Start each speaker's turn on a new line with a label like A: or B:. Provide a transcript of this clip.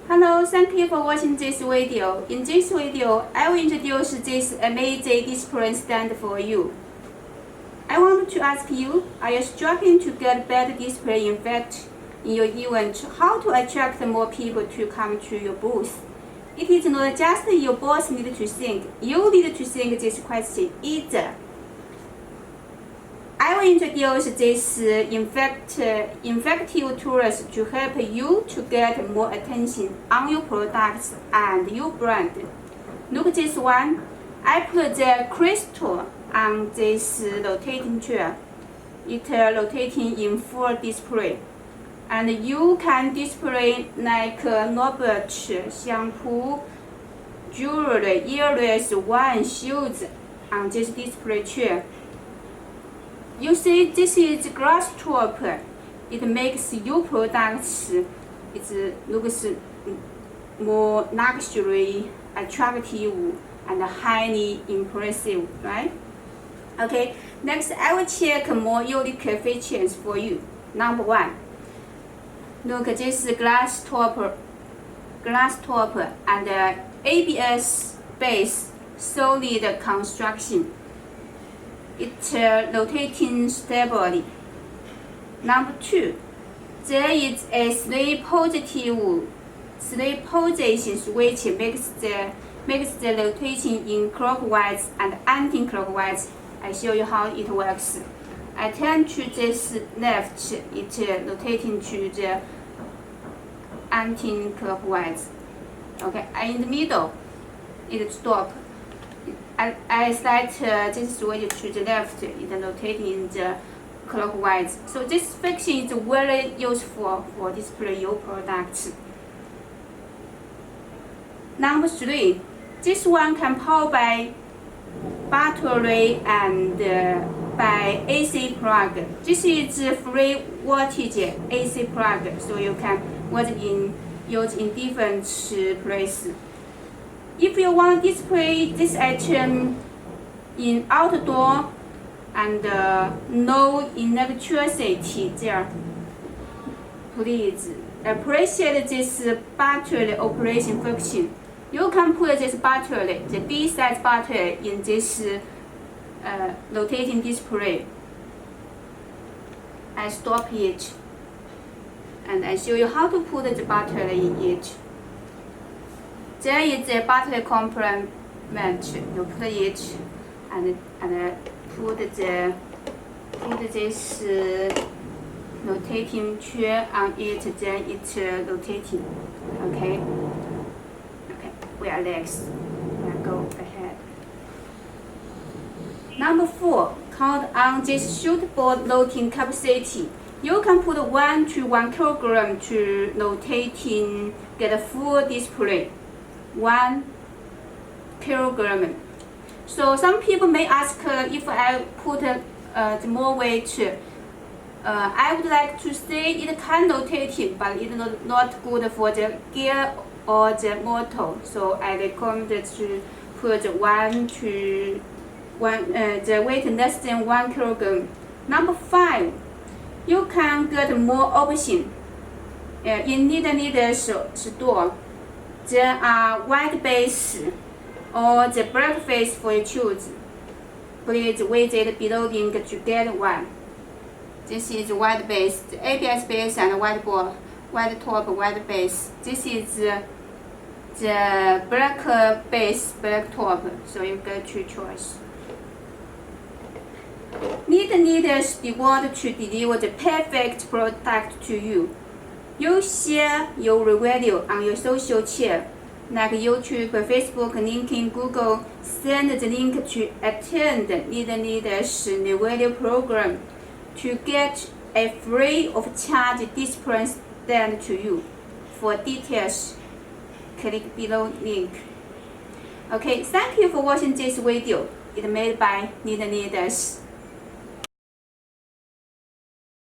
A: Hello, thank you for watching this video. In this video, I will introduce this amazing display stand for you. I want to ask you, are you struggling to get better display effect in your event? How to attract more people to come to your booth? It is not just your boss need to think, you need to think this question either. I will introduce these effective tools to help you to get more attention on your products and your brand. Look at this one. I put the crystal on this rotating chair. It's rotating in full display. And you can display like notebook, shampoo, jewelry, earrings, wine, shoes on this display chair. You see, this is glass top. It makes your products, it looks more luxury, attractive, and highly impressive, right? Okay, next I will check more unique features for you. Number one, look at this glass top and ABS base solid construction. It's rotating stably. Number two, there is a three position switch makes the rotation in clockwise and anti-clockwise. I show you how it works. I turn to this left, it's rotating to the anti-clockwise. Okay, and in the middle, it stops. I slide this switch to the left, it rotating in the clockwise. So this function is very useful for display your products. Number three, this one can power by battery and by AC plug. This is free voltage AC plug, so you can use in different places. If you want to display this item in outdoor and no electricity there, please appreciate this battery operation function. You can put this battery, the B-size battery, in this rotating display. I stop it and I show you how to put the battery in it. There is a battery compartment. You put it and put this rotating chair on it. Then it's rotating. Okay. We are next. Now go ahead. Number four, count on this suitable loading capacity. You can put 1 to 1 kilogram to rotating, get a full display. 1 kilogram. So some people may ask if I put the more weight. I would like to say it can rotate, but it's not good for the gear or the motor. So I recommend to put the weight less than 1 kilogram. Number five, you can get more options. In Leadleds store, there are white base or the black base for you choose. Please visit below link to get one. This is white base, the ABS base and white top, white base. This is the black base, black top. So you get two choice. Leadleds devoted to deliver the perfect product to you. You share your review on your social channel, like YouTube, Facebook, LinkedIn, Google. Send the link to attend Leadleds review program to get a free of charge display stand to you. For details, click below link. Okay, thank you for watching this video. It's made by Leadleds.